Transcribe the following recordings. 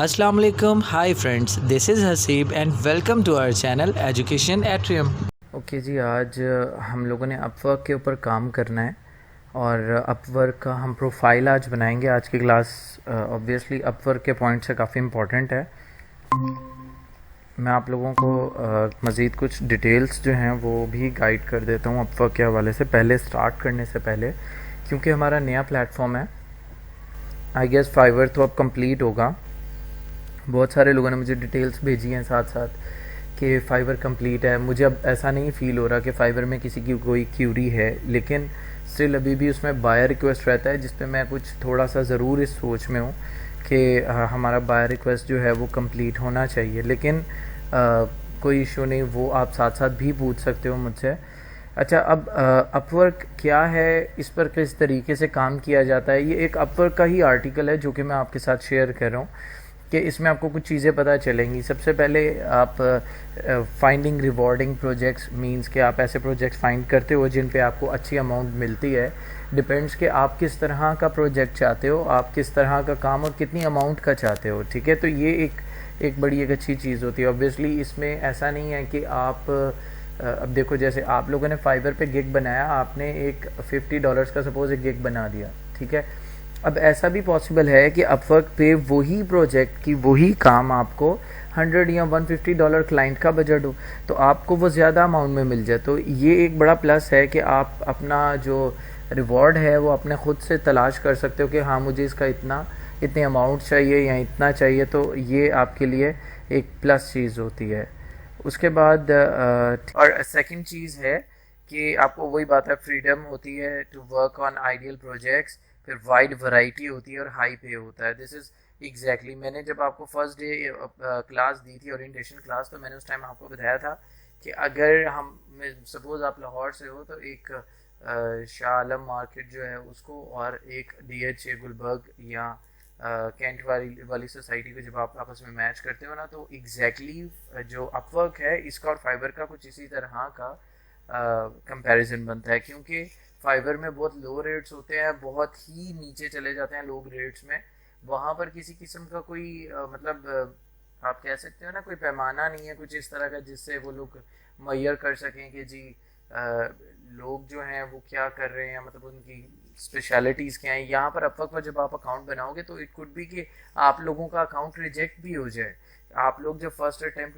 अस्सलाम वालेकुम, hi friends, this is Haseeb and welcome to our channel education atrium. Okay जी, आज हम लोगों ने अपवर्क के ऊपर काम करना है और अपवर्क का हम प्रोफाइल आज बनाएंगे। आज की क्लास ऑब्वियसली अपवर्क के पॉइंट से काफ़ी इम्पोर्टेंट है। मैं आप लोगों को मज़ीद कुछ डिटेल्स जो हैं वो भी गाइड कर देता हूँ अपवर्क के हवाले से, पहले स्टार्ट करने से पहले, क्योंकि हमारा नया प्लेटफॉर्म है। आई गेस फाइवर तो अब कंप्लीट होगा। बहुत सारे लोगों ने मुझे डिटेल्स भेजी हैं साथ साथ कि फ़ाइवर कंप्लीट है। मुझे अब ऐसा नहीं फ़ील हो रहा कि फ़ाइवर में किसी की कोई क्यूरी है, लेकिन स्टिल अभी भी उसमें बायर रिक्वेस्ट रहता है, जिस पे मैं कुछ थोड़ा सा ज़रूर इस सोच में हूँ कि हमारा बायर रिक्वेस्ट जो है वो कंप्लीट होना चाहिए। लेकिन कोई इशू नहीं, वो आप साथ साथ भी पूछ सकते हो मुझसे। अच्छा, अब अपवर्क क्या है, इस पर किस तरीके से काम किया जाता है, ये एक अपवर्क का ही आर्टिकल है जो कि मैं आपके साथ शेयर कर रहा हूँ कि इसमें आपको कुछ चीज़ें पता चलेंगी। सबसे पहले आप फाइंडिंग रिवॉर्डिंग प्रोजेक्ट्स मींस कि आप ऐसे प्रोजेक्ट्स फाइंड करते हो जिन पे आपको अच्छी अमाउंट मिलती है। डिपेंड्स कि आप किस तरह का प्रोजेक्ट चाहते हो, आप किस तरह का काम और कितनी अमाउंट का चाहते हो। ठीक है, तो ये एक बड़ी एक अच्छी चीज़ होती है। ऑब्वियसली इसमें ऐसा नहीं है कि आप अब देखो, जैसे आप लोगों ने फाइवर पे गिग बनाया, आपने एक $50 का सपोज एक गिग बना दिया, ठीक है। अब ऐसा भी पॉसिबल है कि अपवर्क पे वही प्रोजेक्ट की वही काम आपको 100 या $150 क्लाइंट का बजट हो, तो आपको वो ज़्यादा अमाउंट में मिल जाए। तो ये एक बड़ा प्लस है कि आप अपना जो रिवॉर्ड है वो अपने खुद से तलाश कर सकते हो कि हाँ, मुझे इसका इतनी अमाउंट चाहिए या इतना चाहिए। तो ये आपके लिए एक प्लस चीज़ होती है। उसके बाद और सेकंड चीज़ है कि आपको वही बात है, फ्रीडम होती है to work on ideal projects, फिर वाइड वैरायटी होती है और हाई पे होता है। दिस इज़ एग्जैक्टली मैंने जब आपको फर्स्ट डे क्लास दी थी, ओरिएंटेशन क्लास, तो मैंने उस टाइम आपको बताया था कि अगर हम सपोज़ आप लाहौर से हो तो एक शाह आलम मार्केट जो है उसको और एक DH गुलबर्ग या कैंट वाली सोसाइटी को जब आप आपस में मैच करते हो ना, तो एग्जैक्टली जो अपवर्क है इसका और फाइबर का कुछ इसी तरह का कंपैरिजन बनता है। क्योंकि फाइबर में बहुत लो रेट्स होते हैं, बहुत ही नीचे चले जाते हैं लोग रेट्स में। वहाँ पर किसी किस्म का कोई आप कह सकते हो ना, कोई पैमाना नहीं है कुछ इस तरह का जिससे वो लोग मैयर कर सकें कि जी लोग जो हैं वो क्या कर रहे हैं, मतलब उनकी स्पेशलिटीज़ क्या हैं। यहाँ पर अपवर्क पर जब आप अकाउंट बनाओगे तो इट कुड बी कि आप लोगों का अकाउंट रिजेक्ट भी हो जाए। आप लोग जब फर्स्ट अटेम्प्ट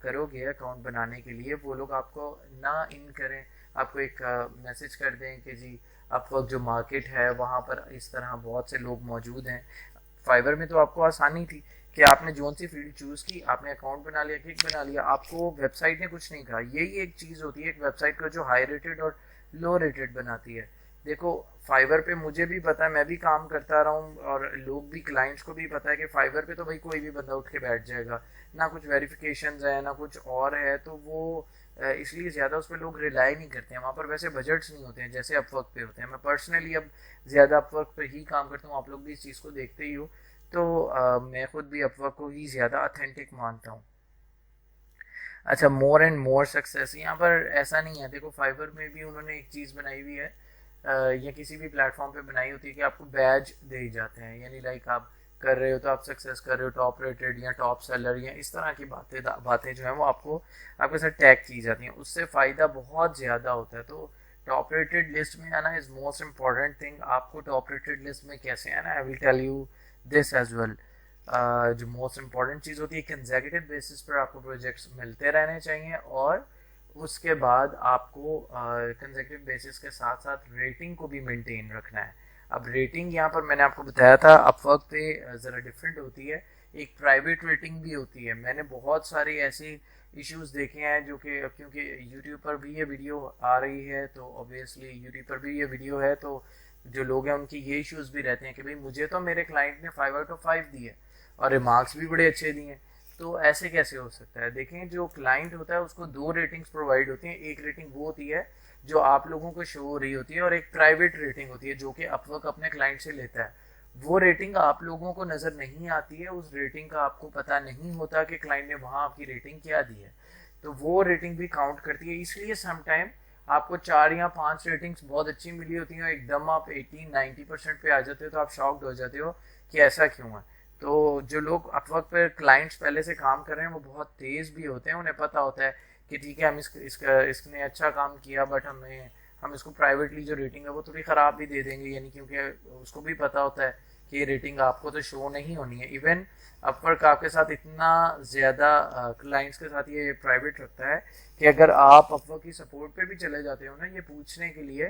करोगे अकाउंट बनाने के लिए, वो लोग आपको ना इन करें, आपको एक मैसेज कर दें कि जी अपवर्क जो मार्केट है वहाँ पर इस तरह बहुत से लोग मौजूद हैं। फाइवर में तो आपको आसानी थी कि आपने जोन सी फील्ड चूज़ की, आपने अकाउंट बना लिया, क्लिक बना लिया, आपको वेबसाइट ने कुछ नहीं कहा। यही एक चीज़ होती है एक वेबसाइट को जो हाई रेटेड और लो रेटेड बनाती है। देखो, फाइवर पे मुझे भी पता है, मैं भी काम करता रहा हूँ और लोग भी, क्लाइंट्स को भी पता है कि फाइवर पे तो भाई कोई भी बंदा उठ के बैठ जाएगा, ना कुछ वेरिफिकेशंस है ना कुछ और है, तो वो इसलिए ज़्यादा उस पर लोग रिलाई नहीं करते हैं। वहाँ पर वैसे बजट्स नहीं होते हैं जैसे अपवर्क पे होते हैं। मैं पर्सनली अब ज़्यादा अपवर्क पे ही काम करता हूँ, आप लोग भी इस चीज़ को देखते ही हो। तो मैं खुद भी अपवर्क को ही ज़्यादा अथेंटिक मानता हूँ। अच्छा, मोर एंड मोर सक्सेस, यहाँ पर ऐसा नहीं है। देखो, फाइवर में भी उन्होंने एक चीज़ बनाई हुई है या किसी भी प्लेटफॉर्म पे बनाई होती है कि आपको बैज दे जाते हैं, यानी लाइक आप कर रहे हो तो आप सक्सेस कर रहे हो, टॉप रेटेड या टॉप सेलर या इस तरह की बातें जो हैं वो आपको आपके साथ टैग की जाती हैं। उससे फ़ायदा बहुत ज़्यादा होता है। तो टॉप रेटेड लिस्ट में आना इज़ मोस्ट इम्पॉर्टेंट थिंग। आपको टॉप रेटेड लिस्ट में कैसे आना, I will tell you this as well. जो मोस्ट इम्पॉर्टेंट चीज़ होती है, कंसेक्यूटिव बेसिस पर आपको प्रोजेक्ट्स मिलते रहने चाहिए और उसके बाद आपको कंसेक्यूटिव बेसिस के साथ साथ रेटिंग को भी मेंटेन रखना है। अब रेटिंग यहाँ पर मैंने आपको बताया था अपवर्क पे ज़रा डिफरेंट होती है, एक प्राइवेट रेटिंग भी होती है। मैंने बहुत सारे ऐसे इश्यूज देखे हैं जो कि, क्योंकि यूट्यूब पर भी ये वीडियो आ रही है तो ऑब्वियसली यूट्यूब पर भी ये वीडियो है, तो जो लोग हैं उनकी ये इश्यूज भी रहते हैं कि भाई मुझे तो मेरे क्लाइंट ने 5/5 दिए और रिमार्क्स भी बड़े अच्छे दिए, तो ऐसे कैसे हो सकता है। देखें, जो क्लाइंट होता है उसको दो रेटिंग्स प्रोवाइड होती हैं। एक रेटिंग वो होती है जो आप लोगों को शो हो रही होती है और एक प्राइवेट रेटिंग होती है जो कि अपवर्क अपने क्लाइंट से लेता है। वो रेटिंग आप लोगों को नज़र नहीं आती है, उस रेटिंग का आपको पता नहीं होता कि क्लाइंट ने वहाँ आपकी रेटिंग क्या दी है, तो वो रेटिंग भी काउंट करती है। इसलिए समटाइम आपको 4 या 5 रेटिंग्स बहुत अच्छी मिली होती हैं, एकदम आप 80-90% पे आ जाते हो तो आप शॉक्ड हो जाते हो कि ऐसा क्यों है। तो जो लोग अपवर्क पर क्लाइंट्स पहले से काम कर रहे हैं वो बहुत तेज़ भी होते हैं, उन्हें पता होता है कि ठीक है हम इसने अच्छा काम किया, बट हम इसको प्राइवेटली जो रेटिंग है वो थोड़ी ख़राब भी दे देंगे, यानी क्योंकि उसको भी पता होता है कि ये रेटिंग आपको तो शो नहीं होनी है। इवन अपवर्क आपके साथ इतना ज़्यादा क्लाइंट्स के साथ ये प्राइवेट रखता है कि अगर आप अपवर्क की सपोर्ट पे भी चले जाते हो ना ये पूछने के लिए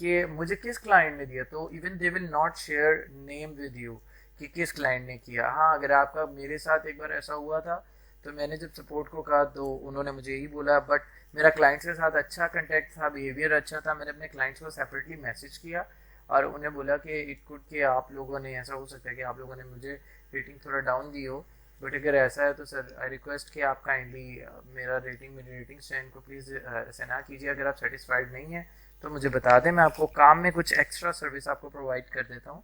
कि मुझे किस क्लाइंट ने दिया, तो even they will not share name with you कि किस क्लाइंट ने किया। हाँ, अगर आपका मेरे साथ एक बार ऐसा हुआ था, तो मैंने जब सपोर्ट को कहा तो उन्होंने मुझे यही बोला, बट मेरा क्लाइंट्स के साथ अच्छा कंटेक्ट था, बिहेवियर अच्छा था, मैंने अपने क्लाइंट्स को सेपरेटली मैसेज किया और उन्हें बोला कि इट कुड कि आप लोगों ने, ऐसा हो सकता है कि आप लोगों ने मुझे रेटिंग थोड़ा डाउन दी हो, बट अगर ऐसा है तो सर आई रिक्वेस्ट कि आप काइंडली मेरी रेटिंग स्टैंड को प्लीज़ ऐसे ना कीजिए। अगर आप सेटिस्फाइड नहीं हैं तो मुझे बता दें, मैं आपको काम में कुछ एक्स्ट्रा सर्विस आपको प्रोवाइड कर देता हूँ,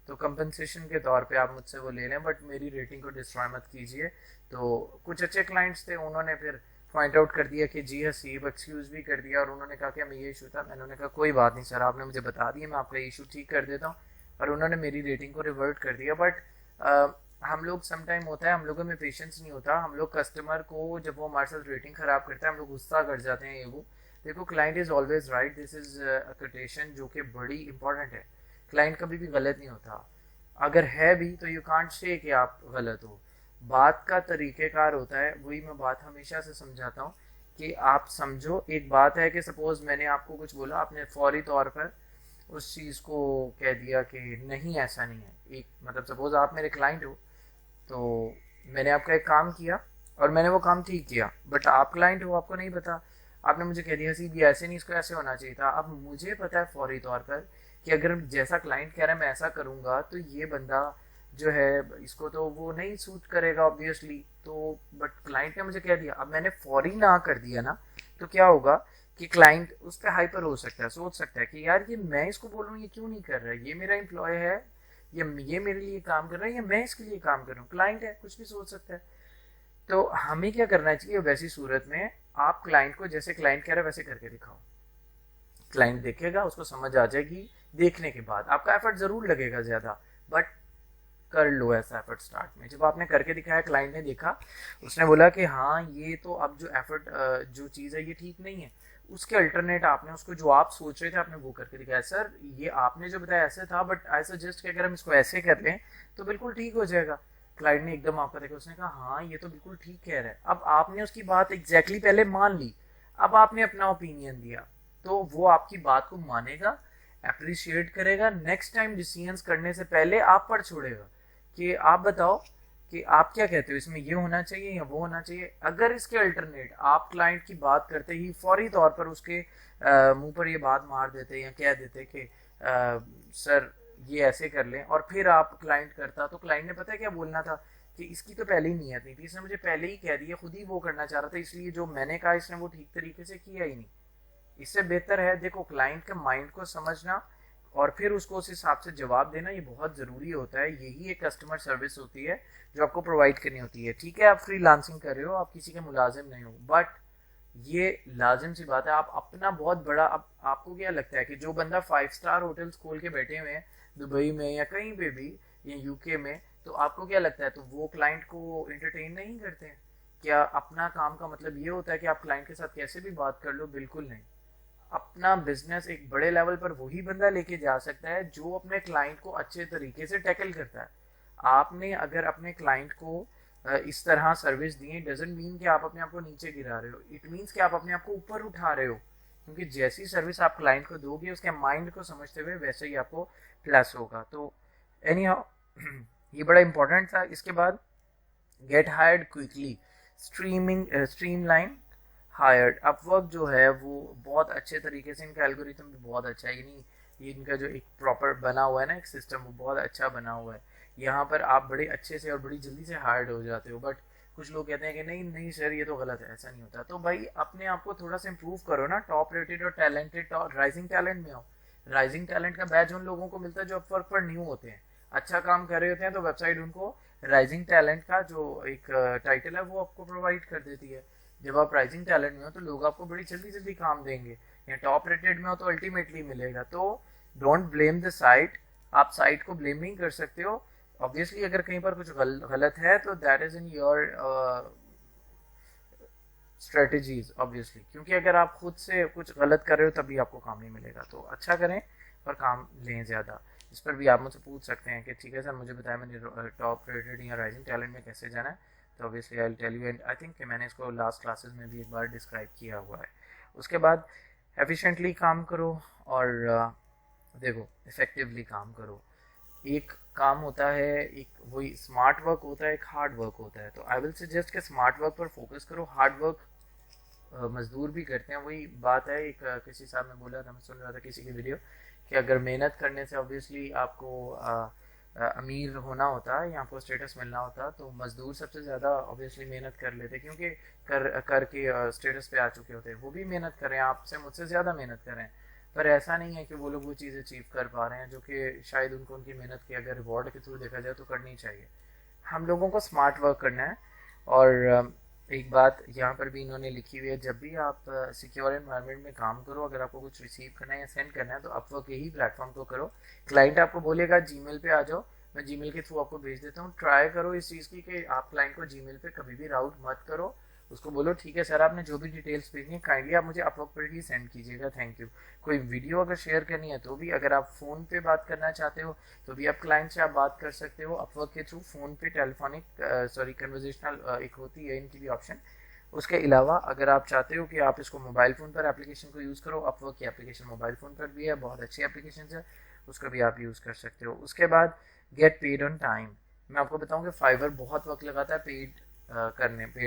तो कंपनसेशन के तौर पे आप मुझसे वो ले लें, बट मेरी रेटिंग को डिस्ट्रॉय मत कीजिए। तो कुछ अच्छे क्लाइंट्स थे, उन्होंने फिर पॉइंट आउट कर दिया कि जी हसीब, एक्सक्यूज़ भी कर दिया, और उन्होंने कहा कि हमें ये इशू था। मैंने कहा कोई बात नहीं सर, आपने मुझे बता दिया, मैं आपका इशू ठीक कर देता हूँ, और उन्होंने मेरी रेटिंग को रिवर्ट कर दिया। बट हम लोग समटाइम होता है, हम लोगों में पेशेंस नहीं होता, हम लोग कस्टमर को जब वो हमारे साथ रेटिंग ख़राब करता है हम लोग गुस्सा कर जाते हैं। ये वो देखो, client is always right, this is a quotation जो कि बड़ी इंपॉर्टेंट है। क्लाइंट कभी भी गलत नहीं होता, अगर है भी तो यू कांट से कि आप गलत हो। बात का तरीक़ेकार होता है, वही मैं बात हमेशा से समझाता हूँ कि आप समझो, एक बात है कि सपोज़ मैंने आपको कुछ बोला, आपने फौरी तौर पर उस चीज़ को कह दिया कि नहीं ऐसा नहीं है। एक मतलब सपोज़ आप मेरे क्लाइंट हो, तो मैंने आपका एक काम किया और मैंने वो काम ठीक किया, बट आप क्लाइंट हो, आपको नहीं पता, आपने मुझे कह दिया सीधी ऐसे नहीं, इसको ऐसे होना चाहिए था। अब मुझे पता है फौरी तौर पर कि अगर जैसा क्लाइंट कह रहा है मैं ऐसा करूँगा तो ये बंदा जो है इसको तो वो नहीं सूट करेगा ऑब्वियसली, तो बट क्लाइंट ने मुझे कह दिया, अब मैंने फौरी ना कर दिया ना, तो क्या होगा कि क्लाइंट उस पर हाइपर हो सकता है, सोच सकता है कि यार ये मैं इसको बोल रहा हूँ ये क्यों नहीं कर रहा है, ये मेरा एम्प्लॉय है, ये मेरे लिए काम कर रहा है या मैं इसके लिए काम कर रहा हूँ, क्लाइंट है, कुछ भी सोच सकता है। तो हमें क्या करना चाहिए वैसी सूरत में, आप क्लाइंट को जैसे क्लाइंट कह रहा है वैसे करके दिखाओ, क्लाइंट देखेगा, उसको समझ आ जाएगी, देखने के बाद आपका एफर्ट ज़रूर लगेगा ज़्यादा, बट कर लो ऐसा एफर्ट स्टार्ट में। जब आपने करके दिखाया, क्लाइंट ने देखा, उसने बोला कि हाँ ये तो अब जो एफर्ट जो चीज़ है ये ठीक नहीं है, उसके अल्टरनेट आपने उसको जो आप सोच रहे थे आपने वो करके दिखाया। सर ये आपने जो बताया ऐसे था, बट आई सजेस्ट कि अगर हम इसको ऐसे कर लें तो बिल्कुल ठीक हो जाएगा। क्लाइंट ने एकदम आपका देखा, उसने कहा हाँ ये तो बिल्कुल ठीक कह रहा है। अब आपने उसकी बात एग्जैक्टली पहले मान ली, अब आपने अपना ओपिनियन दिया, तो वो आपकी बात को मानेगा, अप्रिशिएट करेगा, नेक्स्ट टाइम डिसीजंस करने से पहले आप पर छोड़ेगा कि आप बताओ कि आप क्या कहते हो, इसमें ये होना चाहिए या वो होना चाहिए। अगर इसके अल्टरनेट आप क्लाइंट की बात करते ही फौरी तौर पर उसके मुंह पर ये बात मार देते या कह देते कि सर ये ऐसे कर लें, और फिर आप क्लाइंट करता, तो क्लाइंट ने पता है क्या बोलना था कि इसकी तो पहले ही नीयत नहीं थी, इसने मुझे पहले ही कह दिया, खुद ही वो करना चाह रहा था, इसलिए जो मैंने कहा इसने वो ठीक तरीके से किया ही नहीं। इससे बेहतर है देखो क्लाइंट के माइंड को समझना और फिर उसको उस हिसाब से जवाब देना, ये बहुत ज़रूरी होता है। यही एक कस्टमर सर्विस होती है जो आपको प्रोवाइड करनी होती है। ठीक है, आप फ्रीलांसिंग कर रहे हो, आप किसी के मुलाजिम नहीं हो, बट ये लाजिम सी बात है, आप अपना बहुत बड़ा, अब आपको क्या लगता है कि जो बंदा 5 स्टार होटल्स खोल के बैठे हुए हैं दुबई में या कहीं पे भी या यूके में, तो आपको क्या लगता है तो वो क्लाइंट को एंटरटेन नहीं करते हैं क्या? अपना काम का मतलब ये होता है कि आप क्लाइंट के साथ कैसे भी बात कर लो? बिल्कुल नहीं। अपना बिजनेस एक बड़े लेवल पर वही बंदा लेके जा सकता है जो अपने क्लाइंट को अच्छे तरीके से टैकल करता है। आपने अगर अपने क्लाइंट को इस तरह सर्विस दी, डजंट मीन कि आप अपने आप को नीचे गिरा रहे हो, इट मीन्स कि आप अपने आप को ऊपर उठा रहे हो, क्योंकि जैसी सर्विस आप क्लाइंट को दोगे उसके माइंड को समझते हुए वैसे ही आपको प्लस होगा। तो एनी हाउ ये बड़ा इंपॉर्टेंट था। इसके बाद get hired quickly, streamline hired. Upwork जो है वो बहुत अच्छे तरीके से, इनका एल्गोरिथम भी बहुत अच्छा है, यानी ये इनका जो एक प्रॉपर बना हुआ है ना एक सिस्टम, वो बहुत अच्छा बना हुआ है। यहाँ पर आप बड़े अच्छे से और बड़ी जल्दी से हायर्ड हो जाते हो। बट कुछ लोग कहते हैं कि नहीं नहीं सर ये तो गलत है, ऐसा नहीं होता। तो भाई अपने आप को थोड़ा सा इम्प्रूव करो ना, टॉप रेटेड और टैलेंटेड राइजिंग टैलेंट में आओ। राइजिंग टैलेंट का बैच उन लोगों को मिलता है जो अपवर्क पर न्यू होते हैं, अच्छा काम कर रहे होते हैं, तो वेबसाइट उनको राइजिंग टैलेंट का जो एक टाइटल है वो आपको प्रोवाइड कर देती है। जब आप राइजिंग टैलेंट में हो तो लोग आपको बड़ी जल्दी जल्दी काम देंगे, या टॉप रेटेड में हो तो अल्टीमेटली मिलेगा। तो डोंट ब्लेम द साइट, आप साइट को ब्लेम नहीं कर सकते हो, ऑब्वियसली अगर कहीं पर कुछ गलत है तो that is in your strategies obviously, क्योंकि अगर आप खुद से कुछ गलत कर रहे हो तभी आपको काम नहीं मिलेगा। तो अच्छा करें पर काम लें ज़्यादा। इस पर भी आप मुझसे पूछ सकते हैं कि ठीक है सर मुझे बताया मैंने टॉप रेटेड या राइजिंग टैलेंट में कैसे जाना है। तो obviously I will tell you, and I think कि मैंने इसको लास्ट क्लासेस में भी एक बार डिस्क्राइब किया हुआ है। उसके बाद एफिशिएंटली काम करो और देखो इफेक्टिवली काम करो। एक काम होता है, एक वही स्मार्ट वर्क होता है, एक हार्ड वर्क होता है। तो आई विल सजेस्ट कि स्मार्ट वर्क पर फोकस करो, हार्ड वर्क मजदूर भी करते हैं। वही बात है, एक किसी साहब ने बोला था, मैं सुन रहा था किसी की वीडियो, कि अगर मेहनत करने से ऑब्वियसली आपको अमीर होना होता है या आपको स्टेटस मिलना होता, तो मजदूर सबसे ज़्यादा ऑब्वियसली मेहनत कर लेते, क्योंकि करके स्टेटस पे आ चुके होते हैं। वो भी मेहनत कर रहे हैं, आपसे मुझसे ज़्यादा मेहनत कर रहे हैं, पर ऐसा नहीं है कि वो लोग वो चीज़ अचीव कर पा रहे हैं जो कि शायद उनको उनकी मेहनत के अगर रिवॉर्ड के थ्रू देखा जाए तो करनी चाहिए। हम लोगों को स्मार्ट वर्क करना है। और एक बात यहाँ पर भी इन्होंने लिखी हुई है, जब भी आप सिक्योर एनवायरनमेंट में काम करो, अगर आपको कुछ रिसीव करना है या सेंड करना है तो अपवर्क यही प्लेटफॉर्म को करो। क्लाइंट आपको बोलेगा जीमेल पे आ जाओ, मैं जीमेल के थ्रू आपको भेज देता हूँ। ट्राई करो इस चीज़ की कि आप क्लाइंट को जीमेल पे कभी भी राउट मत करो। उसको बोलो ठीक है सर आपने जो भी डिटेल्स भेजनी है काइंडली आप मुझे अपवर्क पर ही सेंड कीजिएगा, थैंक यू। कोई वीडियो अगर शेयर करनी है तो भी, अगर आप फ़ोन पे बात करना चाहते हो तो भी आप क्लाइंट से आप बात कर सकते हो अपवर्क के थ्रू, फ़ोन पे टेलीफोनिक सॉरी कन्वर्जेशनल एक होती है इनकी भी ऑप्शन। उसके अलावा अगर आप चाहते हो कि आप इसको मोबाइल फ़ोन पर एप्लीकेशन को यूज़ करो, अपवर्क की एप्लीकेशन मोबाइल फ़ोन पर भी है, बहुत अच्छी एप्लीकेशन है, उसको भी आप यूज़ कर सकते हो। उसके बाद गेट पेड ऑन टाइम। मैं आपको बताऊं कि फाइवर बहुत वक्त लगाता है पेड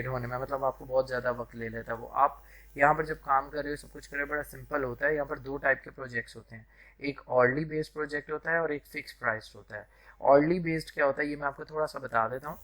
होने में, मतलब आपको बहुत ज़्यादा वक्त ले लेता है वो। आप यहाँ पर जब काम कर रहे हो सब कुछ कर रहे हो बड़ा सिंपल होता है। यहाँ पर दो टाइप के प्रोजेक्ट्स होते हैं, एक ऑर्डरली बेस्ड प्रोजेक्ट होता है और एक फिक्स प्राइस होता है। ऑर्डरली बेस्ड क्या होता है ये मैं आपको थोड़ा सा बता देता हूँ।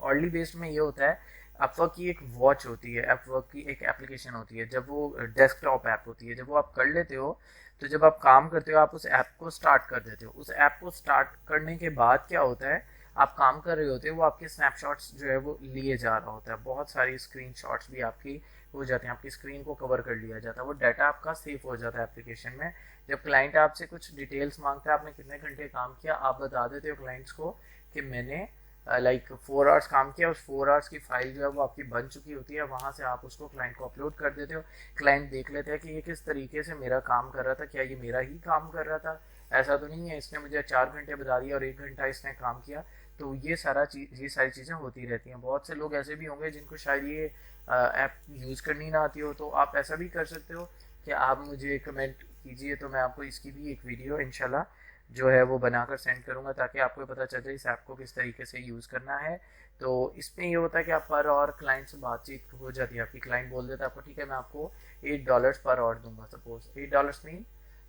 ऑर्डरली बेस्ड में ये होता है, अपवर्क की एक वॉच होती है, अपवर्क की एक एप्लीकेशन होती है, जब वो डेस्कटॉप ऐप होती है, जब वो आप कर लेते हो तो जब आप काम करते हो आप उस ऐप को स्टार्ट कर देते हो। उस ऐप को स्टार्ट करने के बाद क्या होता है, आप काम कर रहे होते हो, वो आपके स्नैपशॉट्स जो है वो लिए जा रहा होता है, बहुत सारी स्क्रीनशॉट्स भी आपकी हो जाती हैं, आपकी स्क्रीन को कवर कर लिया जाता है, वो डाटा आपका सेव हो जाता है एप्लीकेशन में। जब क्लाइंट आपसे कुछ डिटेल्स मांगता है, आपने कितने घंटे काम किया, आप बता देते हो क्लाइंट्स को कि मैंने लाइक 4 आवर्स काम किया, उस 4 आवर्स की फाइल जो है वो आपकी बन चुकी होती है, वहाँ से आप उसको क्लाइंट को अपलोड कर देते हो। क्लाइंट देख लेते हैं कि ये किस तरीके से मेरा काम कर रहा था, क्या ये मेरा ही काम कर रहा था, ऐसा तो नहीं है इसने मुझे 4 घंटे बता दिया और 1 घंटा इसने काम किया। तो ये सारी चीज़ें होती रहती हैं। बहुत से लोग ऐसे भी होंगे जिनको शायद ये ऐप यूज़ करनी ना आती हो, तो आप ऐसा भी कर सकते हो कि आप मुझे कमेंट कीजिए, तो मैं आपको इसकी भी एक वीडियो इंशाल्लाह जो है वो बनाकर सेंड करूँगा, ताकि आपको पता चल जाए इस ऐप को किस तरीके से यूज़ करना है। तो इसमें ये होता है कि आप पर और क्लाइंट से बातचीत हो जाती है आपकी, क्लाइंट बोल देता है आपको ठीक है मैं आपको $8 पर आवर दूंगा, suppose $8 mean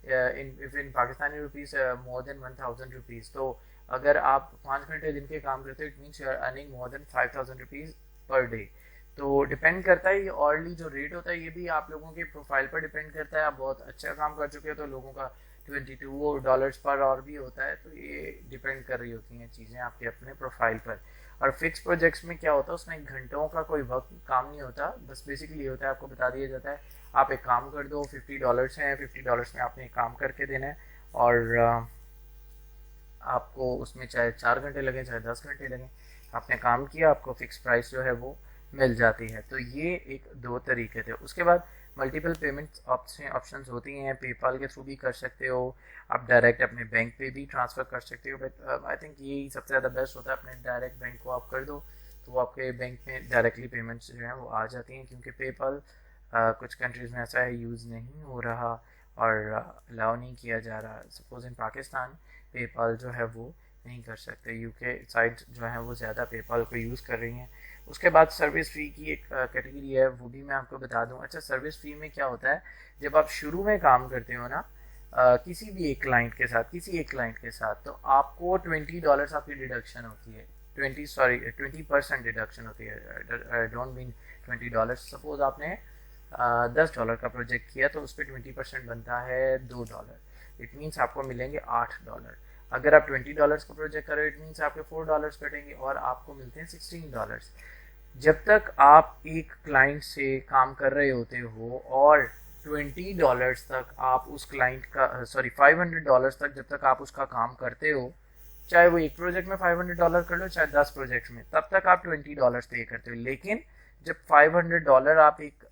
in Pakistani rupees more than 1000 rupees. तो अगर आप 5 घंटे दिन के काम करते हो it means you are earning more than 5000 rupees per day. तो डिपेंड करता है, ये ऑर्डरली जो रेट होता है ये भी आप लोगों के प्रोफाइल पर डिपेंड करता है। आप बहुत अच्छा काम कर चुके हो तो लोगों का $22 पर आवर भी होता है। तो ये डिपेंड कर रही होती हैं चीज़ें आपके अपने प्रोफाइल पर। और फिक्स प्रोजेक्ट्स में क्या होता है, उसमें घंटों का कोई वक्त काम नहीं होता, बस बेसिकली ये होता है आपको बता दिया जाता है आप एक काम कर दो, $50 हैं, $50 में आपने एक काम करके देना है, और आपको उसमें चाहे 4 घंटे लगे चाहे 10 घंटे लगे, आपने काम किया, आपको फिक्स प्राइस जो है वो मिल जाती है। तो ये एक दो तरीके थे। उसके बाद मल्टीपल पेमेंट ऑप्शंस होती हैं, पेपाल के थ्रू भी कर सकते हो, आप डायरेक्ट अपने बैंक पे भी ट्रांसफ़र कर सकते हो, बट आई थिंक यही सबसे ज़्यादा बेस्ट होता है, अपने डायरेक्ट बैंक को आप कर दो तो आपके बैंक में डायरेक्टली पेमेंट्स जो हैं वो आ जाती हैं। क्योंकि पेपाल कुछ कंट्रीज़ में ऐसा है यूज़ नहीं हो रहा और अलाउ नहीं किया जा रहा। सपोज़ इन पाकिस्तान पेपाल जो है वो नहीं कर सकते, यूके साइड जो है वो ज़्यादा पेपाल को यूज़ कर रही हैं। उसके बाद सर्विस फ़ी की एक कैटेगरी है, वो भी मैं आपको बता दूं। अच्छा, सर्विस फ़ी में क्या होता है, जब आप शुरू में काम करते हो ना किसी भी एक क्लाइंट के साथ, तो आपको $20 आपकी डिडक्शन होती है, 20% डिडक्शन होती है, डोंट मीन $20। सपोज आपने $10 का प्रोजेक्ट किया तो उस पर 20% बनता है $2, इट मीन्स आपको मिलेंगे $8। अगर आप $20 का प्रोजेक्ट करो इट मीन्स आपके $4 कटेंगे और आपको मिलते हैं $16। जब तक आप एक क्लाइंट से काम कर रहे होते हो और $20 तक आप उस क्लाइंट का $500 तक जब तक आप उसका काम करते हो चाहे वो एक प्रोजेक्ट में $500 कर लो, चाहे 10 प्रोजेक्ट में, तब तक आप $20 पे करते हो। लेकिन जब $500 आप एक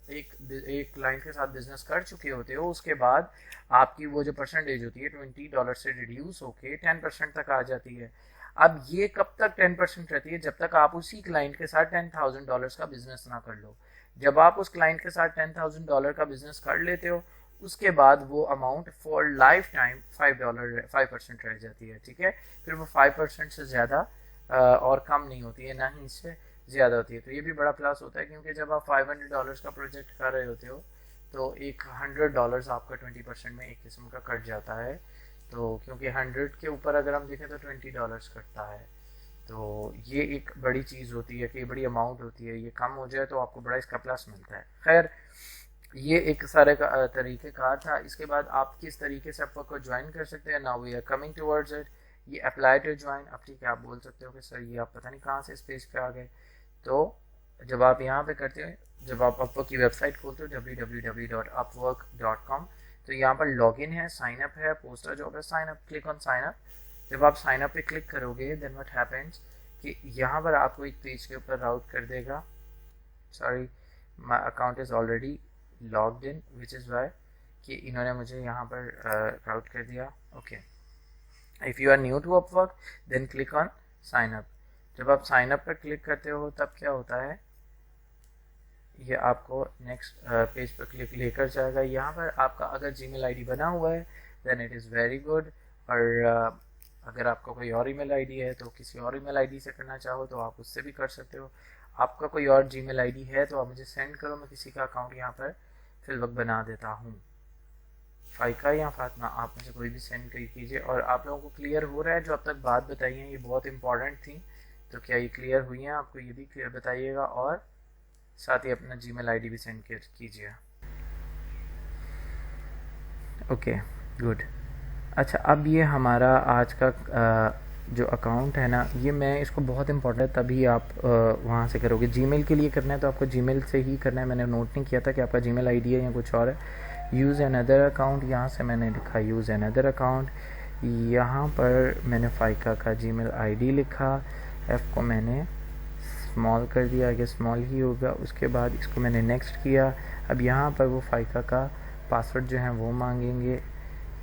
क्लाइंट के साथ बिजनेस कर चुके होते हो, उसके बाद आपकी वो जो परसेंटेज होती है $20 से रिड्यूस होके 10% तक आ जाती है। अब ये कब तक 10% रहती है? जब तक आप उसी क्लाइंट के साथ $10,000 का बिजनेस ना कर लो। जब आप उस क्लाइंट के साथ $10,000 का बिजनेस कर लेते हो, उसके बाद वो अमाउंट फॉर लाइफ टाइम $5% रह जाती है, ठीक है। फिर वो 5% से ज़्यादा और कम नहीं होती है, ना ही इससे ज़्यादा होती है। तो ये भी बड़ा प्लस होता है, क्योंकि जब आप $500 का प्रोजेक्ट कर रहे होते हो तो एक $100 आपका 20% में एक किस्म का कट जाता है। तो क्योंकि 100 के ऊपर अगर हम देखें तो $20 कटता है। तो ये एक बड़ी चीज़ होती है कि बड़ी अमाउंट होती है, ये कम हो जाए तो आपको बड़ा इसका प्लस मिलता है। खैर, ये एक सारे का तरीक़ेकार था। इसके बाद आप किस तरीके से अपवर्क को ज्वाइन कर सकते हैं, now we are coming towards it. ये अप्लाई टू ज्वाइन। अब ठीक है, आप बोल सकते हो कि सर ये आप पता नहीं कहाँ से इस पेज पे आ गए। तो जब आप यहाँ पे करते हैं, जब आप अपवर्क की वेबसाइट खोलते हो www.upwork.com, तो यहाँ पर लॉगिन है, साइन अप है, पोस्टर जॉब है, sign up, click on sign up. जब आप साइन अप पे क्लिक करोगे, देन व्हाट हैपेंस कि यहाँ पर आपको एक पेज के ऊपर राउट कर देगा। Sorry, my account is already logged in, which is why कि इन्होंने मुझे यहाँ पर राउट कर दिया। Okay, if you are new to Upwork then click on sign up. जब आप साइन अप पर क्लिक करते हो तब क्या होता है, ये आपको नेक्स्ट पेज पर क्लिक लेकर जाएगा। यहाँ पर आपका अगर जीमेल आईडी बना हुआ है then it is very good, और अगर आपका कोई और ईमेल आईडी है तो किसी और ईमेल आईडी से करना चाहो तो आप उससे भी कर सकते हो। आपका कोई और जीमेल आईडी है तो आप मुझे सेंड करो, मैं किसी का अकाउंट यहाँ पर फिलवक्त बना देता हूँ। फ़ाइका या फातिमा, आप मुझे कोई भी सेंड कीजिए। और आप लोगों को क्लियर हो रहा है जो अब तक बात बताई है, ये बहुत इंपॉर्टेंट थी, तो क्या ये क्लियर हुई हैं आपको? ये भी क्लियर बताइएगा, और साथ ही अपना जीमेल आईडी भी सेंड कीजिए। Okay, good. अच्छा, अब ये हमारा आज का जो अकाउंट है ना, ये मैं इसको बहुत इंपॉर्टेंट है, तभी आप वहाँ से करोगे। जीमेल के लिए करना है तो आपको जीमेल से ही करना है। मैंने नोट नहीं किया था कि आपका जीमेल आईडी है या कुछ और है। यूज़ एन अदर अकाउंट, यहाँ से मैंने लिखा यूज़ एन अदर अकाउंट। यहाँ पर मैंने फ़ाइका का जीमेल आईडी लिखा, एफ़ को मैंने स्मॉल कर दिया, आगे स्मॉल ही होगा। उसके बाद इसको मैंने नेक्स्ट किया। अब यहाँ पर वो फ़ाइका का पासवर्ड जो है वो मांगेंगे,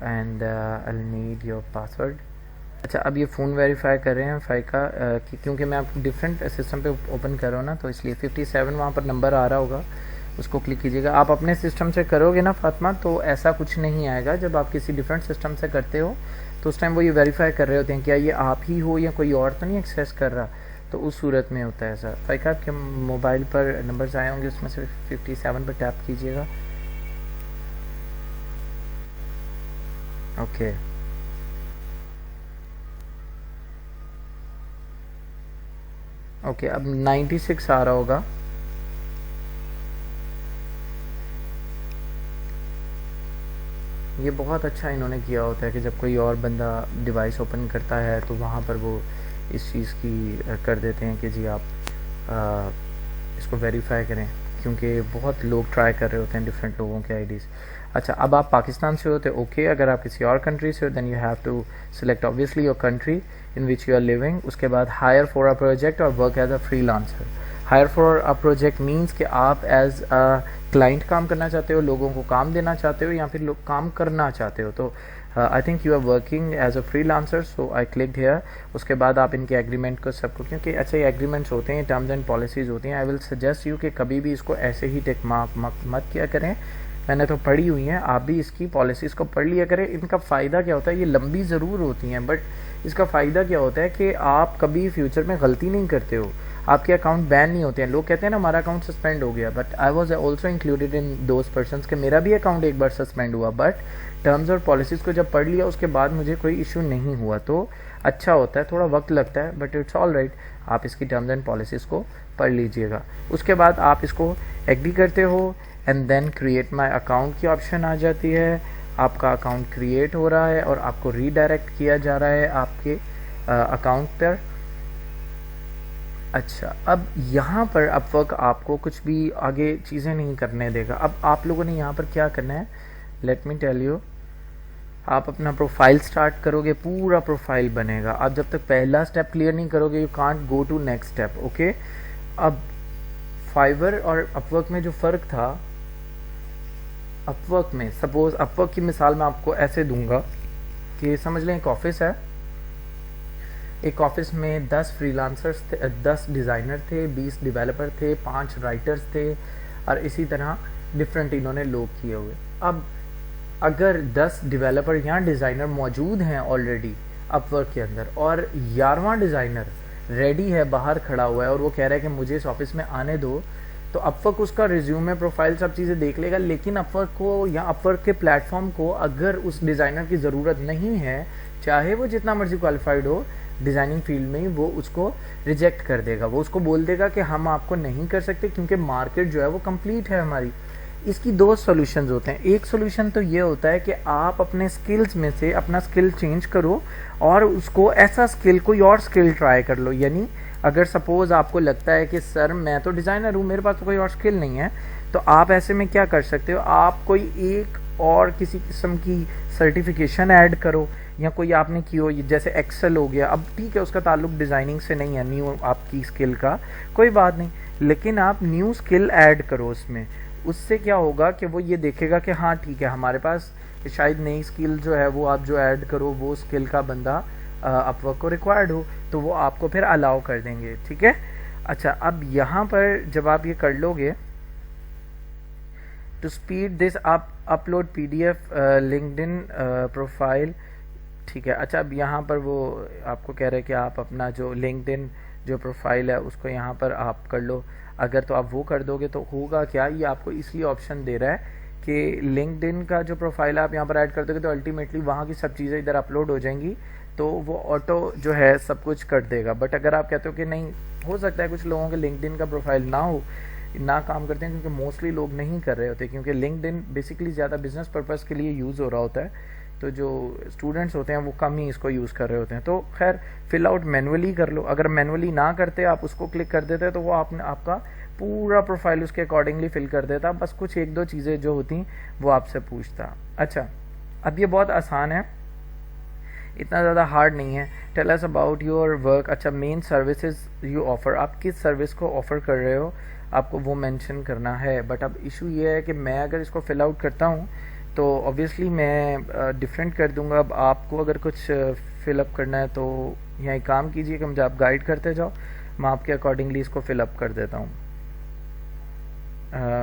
and I need your password. अच्छा, अब ये फ़ोन वेरीफाई कर रहे हैं फ़ाइका क्योंकि मैं आप डिफरेंट सिस्टम पे ओपन कर रहा हूँ ना, तो इसलिए 57 वहाँ पर नंबर आ रहा होगा, उसको क्लिक कीजिएगा। आप अपने सिस्टम से करोगे ना फातिमा, तो ऐसा कुछ नहीं आएगा। जब आप किसी डिफरेंट सिस्टम से करते हो तो उस टाइम वो ये वेरीफाई कर रहे होते हैं क्या ये आप ही हो या कोई और तो नहीं एक्सेस कर रहा, तो उस सूरत में होता है ऐसा। फ़ाइका, आपके मोबाइल पर नंबर्स आए होंगे, उसमें से 57 पर टैप कीजिएगा। ओके, ओके, अब 96 आ रहा होगा। ये बहुत अच्छा इन्होंने किया होता है कि जब कोई और बंदा डिवाइस ओपन करता है तो वहाँ पर वो इस चीज़ की कर देते हैं कि जी आप इसको वेरीफाई करें, क्योंकि बहुत लोग ट्राई कर रहे होते हैं डिफरेंट लोगों के आईडीज़। अच्छा, अब आप पाकिस्तान से होते ओके, अगर आप किसी और कंट्री से हो then you have to select obviously your country in which you are living. उसके बाद हायर फॉर अ प्रोजेक्ट और work as a freelancer. Hire for a project means कि आप एज अ क्लाइंट काम करना चाहते हो, लोगों को काम देना चाहते हो, या फिर लोग काम करना चाहते हो। तो I think you are working as a freelancer, so I clicked here. उसके बाद आप इनके एग्रीमेंट को सबको, क्योंकि अच्छा ये एग्रीमेंट्स होते हैं, टर्म्स एंड पॉलिसीज़ होती हैं, आई विल सजेस्ट यू कि कभी भी इसको ऐसे ही टिक मार्क मत किया करें। मैंने तो पढ़ी हुई हैं, आप भी इसकी पॉलिसीज़ को पढ़ लिया करें। इनका फ़ायदा क्या होता है, ये लंबी ज़रूर होती हैं बट इसका फ़ायदा क्या होता है कि आप कभी फ्यूचर में गलती नहीं करते हो, आपके अकाउंट बैन नहीं होते हैं। लोग कहते हैं ना हमारा अकाउंट सस्पेंड हो गया, but I was also included in those persons के मेरा भी अकाउंट एक बार सस्पेंड हुआ, बट टर्म्स और पॉलिसीज़ को जब पढ़ लिया उसके बाद मुझे कोई इशू नहीं हुआ। तो अच्छा होता है, थोड़ा वक्त लगता है बट इट्स ऑल राइट। आप इसकी टर्म्स एंड पॉलिसीज़ को पढ़ लीजिएगा। उसके बाद आप इसको एग्री करते हो and then create my account की ऑप्शन आ जाती है। आपका अकाउंट क्रिएट हो रहा है और आपको रीडायरेक्ट किया जा रहा है आपके अकाउंट पर। अच्छा, अब यहाँ पर अपवर्क आपको कुछ भी आगे चीज़ें नहीं करने देगा। अब आप लोगों ने यहाँ पर क्या करना है, लेट मी टेल यू। आप अपना प्रोफाइल स्टार्ट करोगे, पूरा प्रोफाइल बनेगा। आप जब तक पहला स्टेप क्लियर नहीं करोगे, you can't go to next step. Okay, अब फाइवर और अपवर्क में जो फ़र्क था, अपवर्क में सपोज अपवर्क की मिसाल मैं आपको ऐसे दूंगा कि समझ लें एक ऑफिस है, एक ऑफिस में 10 फ्रीलांसर्स थे, 10 डिज़ाइनर थे, 20 डेवलपर थे, 5 राइटर्स थे, और इसी तरह डिफरेंट इन्होंने लोग किए हुए। अब अगर 10 डेवलपर या डिज़ाइनर मौजूद हैं ऑलरेडी अपवर्क के अंदर, और 11वां डिज़ाइनर रेडी है, बाहर खड़ा हुआ है और वो कह रहा है कि मुझे इस ऑफिस में आने दो, तो अपवर्क उसका रिज्यूमे, प्रोफाइल, सब चीज़ें देख लेगा। लेकिन अपवर्क को या अपवर्क के प्लेटफॉर्म को अगर उस डिज़ाइनर की ज़रूरत नहीं है, चाहे वो जितना मर्जी क्वालिफाइड हो डिज़ाइनिंग फील्ड में, वो उसको रिजेक्ट कर देगा। वो उसको बोल देगा कि हम आपको नहीं कर सकते क्योंकि मार्केट जो है वो कंप्लीट है हमारी। इसकी दो सॉल्यूशंस होते हैं। एक सॉल्यूशन तो ये होता है कि आप अपने स्किल्स में से अपना स्किल चेंज करो और उसको ऐसा स्किल, कोई और स्किल ट्राई कर लो। यानी अगर सपोज आपको लगता है कि सर मैं तो डिज़ाइनर हूँ, मेरे पास तो कोई और स्किल नहीं है, तो आप ऐसे में क्या कर सकते हो, आप कोई एक और किसी किस्म की सर्टिफिकेशन ऐड करो, या कोई आपने की हो, जैसे एक्सेल हो गया। अब ठीक है, उसका ताल्लुक डिज़ाइनिंग से नहीं है, न्यू आपकी स्किल का, कोई बात नहीं, लेकिन आप न्यू स्किल ऐड करो उसमें। उससे क्या होगा कि वो ये देखेगा कि हाँ ठीक है, हमारे पास शायद नई स्किल जो है वो आप जो ऐड करो, वो स्किल का बंदा अपवर्क को रिक्वायर्ड हो, तो वो आपको फिर अलाउ कर देंगे। ठीक है, अच्छा, अब यहाँ पर जब आप ये कर लोगे, टू स्पीड दिस आप अपलोड PDF लिंक्डइन प्रोफाइल। ठीक है, अच्छा, अब यहाँ पर वो आपको कह रहे हैं कि आप अपना जो लिंक्डइन जो प्रोफाइल है उसको यहाँ पर आप कर लो। अगर तो आप वो कर दोगे तो होगा क्या, ये आपको इसलिए ऑप्शन दे रहा है कि लिंक्डइन का जो प्रोफाइल आप यहाँ पर ऐड कर दोगे तो अल्टीमेटली वहाँ की सब चीज़ें इधर अपलोड हो जाएंगी, तो वो ऑटो जो है सब कुछ कर देगा। बट अगर आप कहते हो कि नहीं, हो सकता है कुछ लोगों के लिंक्डइन का प्रोफाइल ना काम करते हैं, क्योंकि मोस्टली लोग नहीं कर रहे होते, क्योंकि लिंक्डइन बेसिकली ज़्यादा बिजनेस पर्पज़ के लिए यूज़ हो रहा होता है, तो जो स्टूडेंट्स होते हैं वो कम ही इसको यूज़ कर रहे होते हैं। तो खैर, फिल आउट मैनुअली कर लो। अगर मैनुअली ना करते, आप उसको क्लिक कर देते, तो वो आपका पूरा प्रोफाइल उसके अकॉर्डिंगली फिल कर देता। बस कुछ एक दो चीज़ें जो होती वो आपसे पूछता। अच्छा, अब ये बहुत आसान है, इतना ज़्यादा हार्ड नहीं है। Tell us about your work. अच्छा, मेन सर्विसेज यू ऑफर, आप किस सर्विस को ऑफ़र कर रहे हो, आपको वो मेंशन करना है। बट अब इशू ये है कि मैं अगर इसको फिल आउट करता हूँ तो ऑब्वियसली मैं डिफरेंट कर दूंगा। अब आपको अगर कुछ फिलअप करना है तो यहाँ एक काम कीजिए कि मुझे आप गाइड करते जाओ, मैं आपके अकॉर्डिंगली इसको फिलअप कर देता हूँ।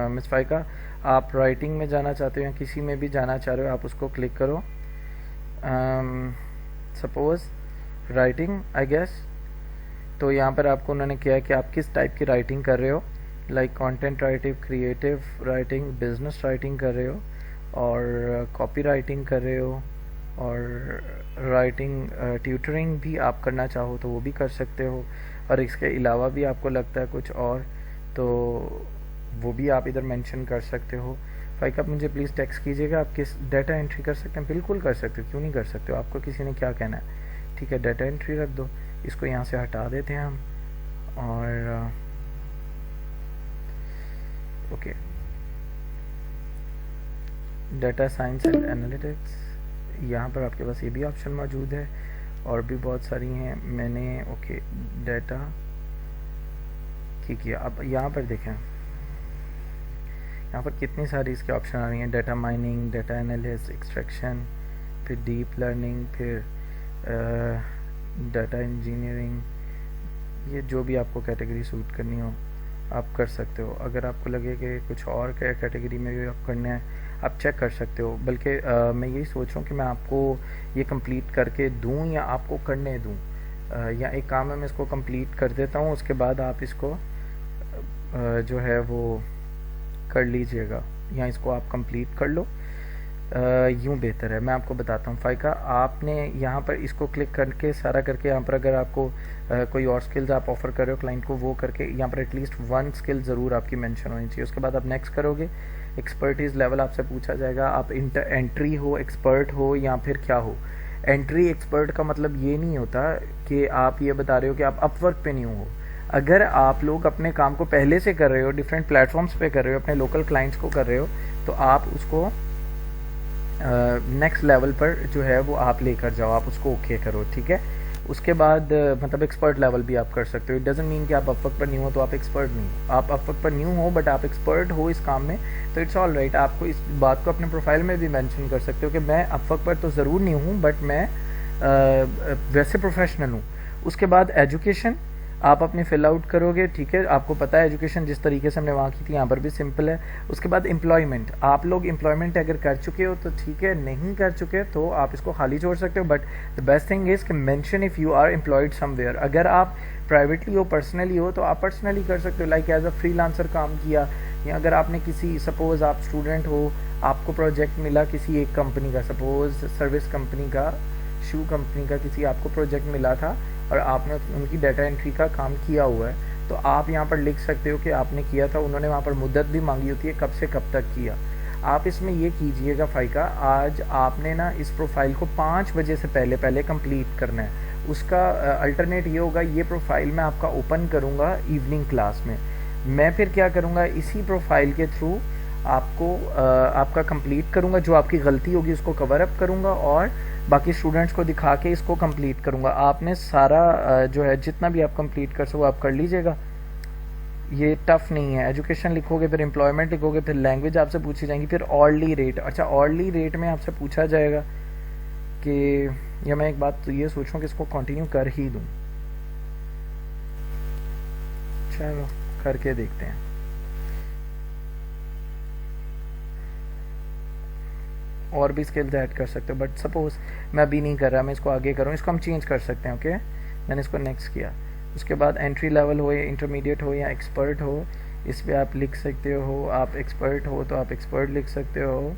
मिस फाइका, आप राइटिंग में जाना चाहते हो या किसी में भी जाना चाह रहे हो, आप उसको क्लिक करो। सपोज राइटिंग आई गेस, तो यहाँ पर आपको उन्होंने किया कि आप किस टाइप की राइटिंग कर रहे हो, like content writing, creative writing, business writing कर रहे हो, और कॉपी राइटिंग कर रहे हो, और राइटिंग ट्यूटरिंग भी आप करना चाहो तो वो भी कर सकते हो, और इसके अलावा भी आपको लगता है कुछ और तो वो भी आप इधर मेंशन कर सकते हो। फाइक, आप मुझे प्लीज़ टेक्स्ट कीजिएगा, आप किस डाटा एंट्री कर सकते हैं। बिल्कुल कर सकते हो, क्यों नहीं कर सकते हो, आपको किसी ने क्या कहना है। ठीक है, डाटा एंट्री रख दो, इसको यहाँ से हटा देते हैं हम, और okay, data science and analytics, यहाँ पर आपके पास ये भी ऑप्शन मौजूद है, और भी बहुत सारी हैं। मैंने ओके डाटा किया। अब यहाँ पर देखें, यहाँ पर कितनी सारी इसके ऑप्शन आ रही हैं, data mining, data analysis, extraction, फिर डीप लर्निंग, फिर डाटा इंजीनियरिंग। ये जो भी आपको कैटेगरी सूट करनी हो आप कर सकते हो। अगर आपको लगे कि कुछ और कैटेगरी में भी आप करना है, आप चेक कर सकते हो। बल्कि मैं यही सोच रहा हूँ कि मैं आपको ये कंप्लीट करके दूँ या आपको करने दूँ, या एक काम है मैं इसको कंप्लीट कर देता हूँ, उसके बाद आप इसको जो है वो कर लीजिएगा, या इसको आप कंप्लीट कर लो, यूँ बेहतर है। मैं आपको बताता हूँ फाइका, आपने यहाँ पर इसको क्लिक करके सारा करके, यहाँ पर अगर आपको कोई और स्किल्स आप ऑफर कर रहे हो क्लाइंट को, वो करके यहाँ पर एटलीस्ट 1 स्किल ज़रूर आपकी मेंशन होनी चाहिए। उसके बाद आप नेक्स्ट करोगे, एक्सपर्टीज़ लेवल आपसे पूछा जाएगा, आप एंट्री हो, एक्सपर्ट हो, या फिर क्या हो। एंट्री एक्सपर्ट का मतलब ये नहीं होता कि आप ये बता रहे हो कि आप अपवर्क पे न्यू हो। अगर आप लोग अपने काम को पहले से कर रहे हो, डिफरेंट प्लेटफॉर्म्स पे कर रहे हो, अपने लोकल क्लाइंट्स को कर रहे हो, तो आप उसको नेक्स्ट लेवल पर जो है वो आप लेकर जाओ, आप उसको ओके करो, ठीक है। उसके बाद मतलब एक्सपर्ट लेवल भी आप कर सकते हो। इट डजंट मीन कि आप अपवर्क पर न्यू हो तो आप एक्सपर्ट नहीं हो, आप अपवर्क पर न्यू हो बट आप एक्सपर्ट हो इस काम में, तो इट्स ऑल राइट। आपको इस बात को अपने प्रोफाइल में भी मेंशन कर सकते हो कि मैं अपवर्क पर तो ज़रूर न्यू हूँ बट मैं वैसे प्रोफेशनल हूँ। उसके बाद एजुकेशन आप अपनी फिल आउट करोगे, ठीक है। आपको पता है एजुकेशन जिस तरीके से हमने वहाँ की थी यहाँ पर भी सिंपल है। उसके बाद एम्प्लॉयमेंट, आप लोग एम्प्लॉयमेंट अगर कर चुके हो तो ठीक है, नहीं कर चुके तो आप इसको खाली छोड़ सकते हो। But the best thing is कि mention if you are employed somewhere. अगर आप प्राइवेटली हो, पर्सनली हो, तो आप पर्सनली कर सकते हो, लाइक एज अ फ्रीलांसर काम किया, या अगर आपने किसी, सपोज़ आप स्टूडेंट हो, आपको प्रोजेक्ट मिला किसी एक कंपनी का, सपोज़ सर्विस कंपनी का, शू कंपनी का किसी आपको प्रोजेक्ट मिला था और आपने उनकी डाटा एंट्री का काम किया हुआ है, तो आप यहाँ पर लिख सकते हो कि आपने किया था। उन्होंने वहाँ पर मुद्दत भी मांगी होती है कब से कब तक किया। आप इसमें ये कीजिएगा फ़ाइका, आज आपने ना इस प्रोफाइल को 5 बजे से पहले पहले कंप्लीट करना है। उसका अल्टरनेट ये होगा, ये प्रोफाइल मैं आपका ओपन करूँगा इवनिंग क्लास में। मैं फिर क्या करूँगा, इसी प्रोफाइल के थ्रू आपको आपका कंप्लीट करूँगा, जो आपकी गलती होगी उसको कवर अप करूँगा और बाकी स्टूडेंट्स को दिखा के इसको कंप्लीट करूँगा। आपने सारा जो है जितना भी आप कंप्लीट कर सको आप कर लीजिएगा, ये टफ नहीं है। एजुकेशन लिखोगे, फिर एम्प्लॉयमेंट लिखोगे, फिर लैंग्वेज आपसे पूछी जाएंगी, फिर ऑर्डली रेट। अच्छा, ऑर्डली रेट में आपसे पूछा जाएगा कि, या मैं एक बात तो ये सोचूं कि इसको कंटिन्यू कर ही दूं, चलो करके देखते हैं। और भी स्किल्स ऐड कर सकते हो, बट सपोज मैं अभी नहीं कर रहा, मैं इसको आगे करूँ, इसको हम चेंज कर सकते हैं। ओके, मैंने इसको नेक्स्ट किया। उसके बाद एंट्री लेवल हो या इंटरमीडिएट हो या एक्सपर्ट हो, इस पर आप लिख सकते हो। आप एक्सपर्ट हो तो आप एक्सपर्ट लिख सकते हो,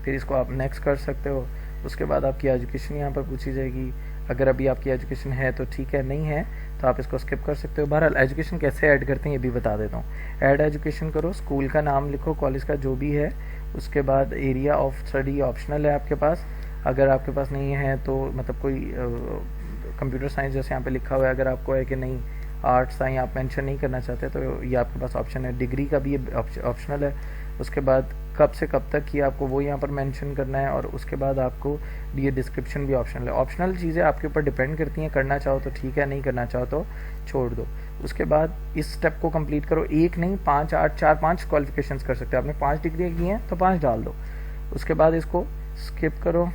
फिर इसको आप नेक्स्ट कर सकते हो। उसके बाद आपकी एजुकेशन यहाँ पर पूछी जाएगी, अगर अभी आपकी एजुकेशन है तो ठीक है, नहीं है तो आप इसको स्किप कर सकते हो। बहरहाल एजुकेशन कैसे ऐड करते हैं ये भी बता देता हूँ। ऐड एजुकेशन करो, स्कूल का नाम लिखो, कॉलेज का जो भी है। उसके बाद एरिया ऑफ स्टडी ऑप्शनल है आपके पास, अगर आपके पास नहीं है तो मतलब कोई कंप्यूटर साइंस जैसे यहाँ पे लिखा हुआ है, अगर आपको है कि नहीं आर्ट्स साइंस आप मेंशन नहीं करना चाहते तो ये आपके पास ऑप्शन है। डिग्री का भी ये ऑप्शनल है। उसके बाद कब से कब तक की आपको वो यहाँ पर मेंशन करना है, और उसके बाद आपको ये डिस्क्रिप्शन भी ऑप्शनल है। ऑप्शनल चीज़ें आपके ऊपर डिपेंड करती हैं, करना चाहो तो ठीक है, नहीं करना चाहो तो छोड़ दो। उसके बाद इस स्टेप को कंप्लीट करो, एक नहीं 5 8 4 5 क्वालिफिकेशंस कर सकते हो। आपने 5 डिग्री की हैं तो 5 डाल दो। उसके बाद इसको स्किप करो।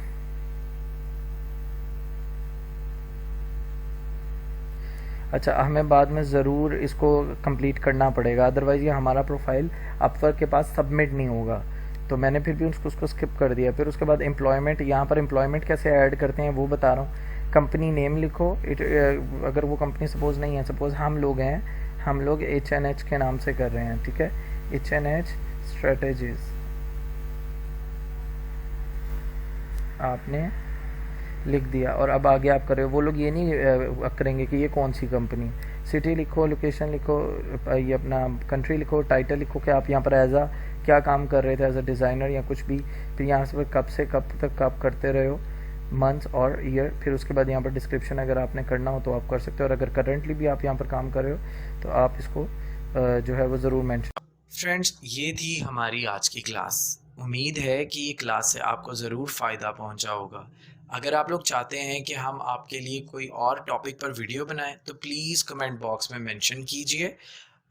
अच्छा, हमें बाद में ज़रूर इसको कंप्लीट करना पड़ेगा, अदरवाइज़ ये हमारा प्रोफाइल अपवर्क के पास सबमिट नहीं होगा। तो मैंने फिर भी उसको स्किप कर दिया। फिर उसके बाद एम्प्लॉयमेंट, यहाँ पर एम्प्लॉयमेंट कैसे ऐड करते हैं वो बता रहा हूँ। कंपनी नेम लिखो, अगर वो कंपनी सपोज़ नहीं है, सपोज़ हम लोग हैं, हम लोग HNH के नाम से कर रहे हैं, ठीक है, HNH स्ट्रेटेजीज। आपने लिख दिया और अब आगे आप कर रहे हो। वो लोग ये नहीं करेंगे कि ये कौन सी कंपनी। सिटी लिखो, लोकेशन लिखो, ये अपना कंट्री लिखो, टाइटल लिखो कि आप यहाँ पर एज आ क्या काम कर रहे थे, एज अ डिज़ाइनर या कुछ भी। फिर यहाँ से कब तक आप करते रहे हो, मंथ्स और ईयर। फिर उसके बाद यहाँ पर डिस्क्रिप्शन अगर आपने करना हो तो आप कर सकते हो, और अगर करंटली भी आप यहाँ पर काम कर रहे हो तो आप इसको जो है वो ज़रूर मैंशन। फ्रेंड्स, ये थी हमारी आज की क्लास। उम्मीद है कि ये क्लास से आपको ज़रूर फ़ायदा पहुंचा होगा। अगर आप लोग चाहते हैं कि हम आपके लिए कोई और टॉपिक पर वीडियो बनाएं तो प्लीज़ कमेंट बॉक्स में मेंशन कीजिए।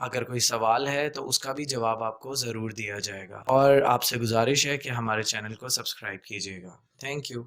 अगर कोई सवाल है तो उसका भी जवाब आपको ज़रूर दिया जाएगा, और आपसे गुजारिश है कि हमारे चैनल को सब्सक्राइब कीजिएगा। Thank you.